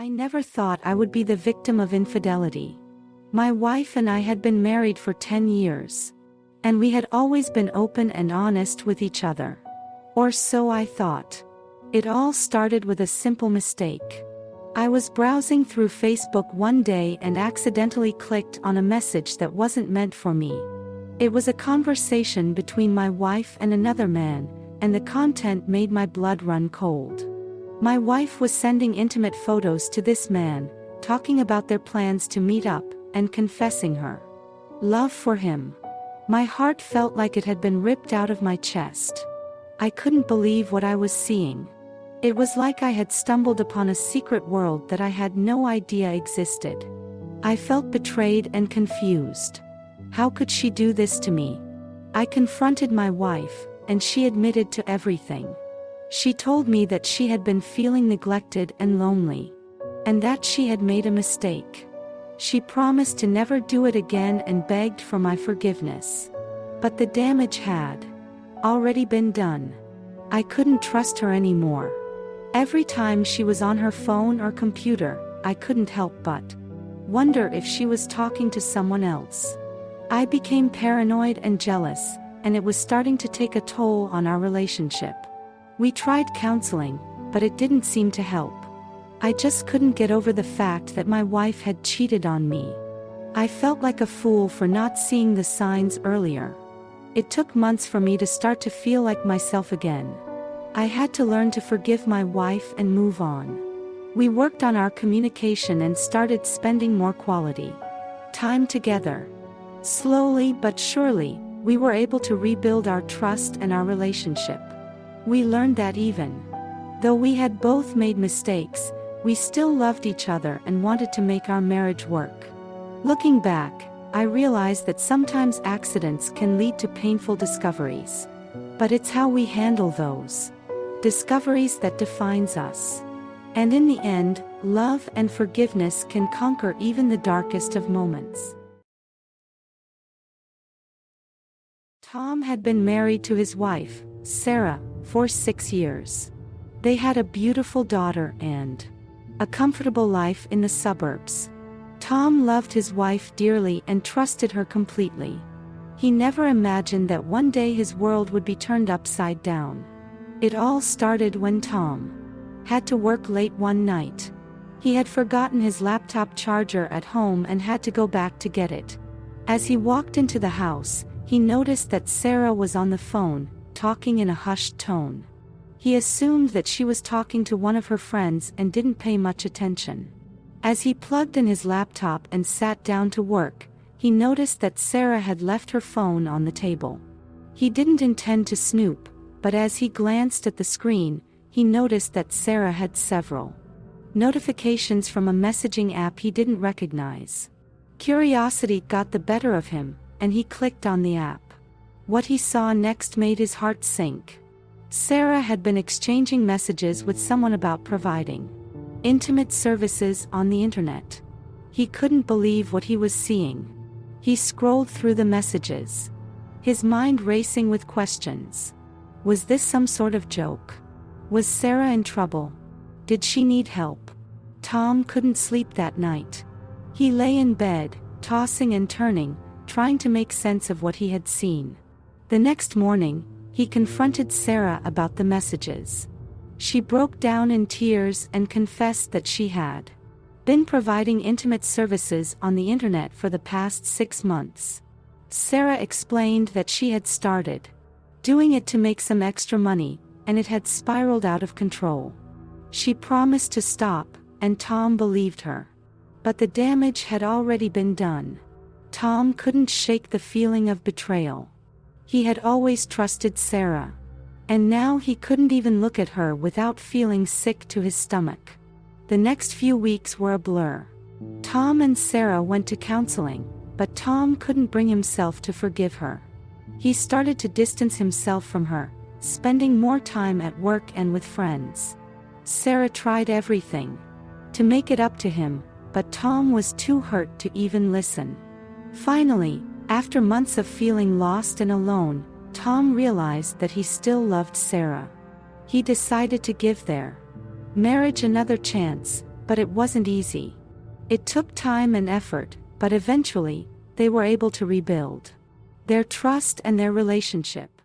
I never thought I would be the victim of infidelity. My wife and I had been married for 10 years. And we had always been open and honest with each other. Or so I thought. It all started with a simple mistake. I was browsing through Facebook one day and accidentally clicked on a message that wasn't meant for me. It was a conversation between my wife and another man, and the content made my blood run cold. My wife was sending intimate photos to this man, talking about their plans to meet up, and confessing her love for him. My heart felt like it had been ripped out of my chest. I couldn't believe what I was seeing. It was like I had stumbled upon a secret world that I had no idea existed. I felt betrayed and confused. How could she do this to me? I confronted my wife, and she admitted to everything. She told me that she had been feeling neglected and lonely, and that she had made a mistake. She promised to never do it again and begged for my forgiveness. But the damage had already been done. I couldn't trust her anymore. Every time she was on her phone or computer, I couldn't help but wonder if she was talking to someone else. I became paranoid and jealous, and it was starting to take a toll on our relationship. We tried counseling, but it didn't seem to help. I just couldn't get over the fact that my wife had cheated on me. I felt like a fool for not seeing the signs earlier. It took months for me to start to feel like myself again. I had to learn to forgive my wife and move on. We worked on our communication and started spending more quality time together. Slowly but surely, we were able to rebuild our trust and our relationship. We learned that even though we had both made mistakes, we still loved each other and wanted to make our marriage work. Looking back, I realized that sometimes accidents can lead to painful discoveries. But it's how we handle those discoveries that defines us. And in the end, love and forgiveness can conquer even the darkest of moments. Tom had been married to his wife, Sarah, for 6 years. They had a beautiful daughter and a comfortable life in the suburbs. Tom loved his wife dearly and trusted her completely. He never imagined that one day his world would be turned upside down. It all started when Tom had to work late one night. He had forgotten his laptop charger at home and had to go back to get it. As he walked into the house, he noticed that Sarah was on the phone, talking in a hushed tone. He assumed that she was talking to one of her friends and didn't pay much attention. As he plugged in his laptop and sat down to work, he noticed that Sarah had left her phone on the table. He didn't intend to snoop, but as he glanced at the screen, he noticed that Sarah had several notifications from a messaging app he didn't recognize. Curiosity got the better of him, and he clicked on the app. What he saw next made his heart sink. Sarah had been exchanging messages with someone about providing intimate services on the internet. He couldn't believe what he was seeing. He scrolled through the messages, his mind racing with questions. Was this some sort of joke? Was Sarah in trouble? Did she need help? Tom couldn't sleep that night. He lay in bed, tossing and turning, trying to make sense of what he had seen. The next morning, he confronted Sarah about the messages. She broke down in tears and confessed that she had been providing intimate services on the internet for the past 6 months. Sarah explained that she had started doing it to make some extra money, and it had spiraled out of control. She promised to stop, and Tom believed her. But the damage had already been done. Tom couldn't shake the feeling of betrayal. He had always trusted Sarah. And now he couldn't even look at her without feeling sick to his stomach. The next few weeks were a blur. Tom and Sarah went to counseling, but Tom couldn't bring himself to forgive her. He started to distance himself from her, spending more time at work and with friends. Sarah tried everything to make it up to him, but Tom was too hurt to even listen. Finally, after months of feeling lost and alone, Tom realized that he still loved Sarah. He decided to give their marriage another chance, but it wasn't easy. It took time and effort, but eventually, they were able to rebuild their trust and their relationship.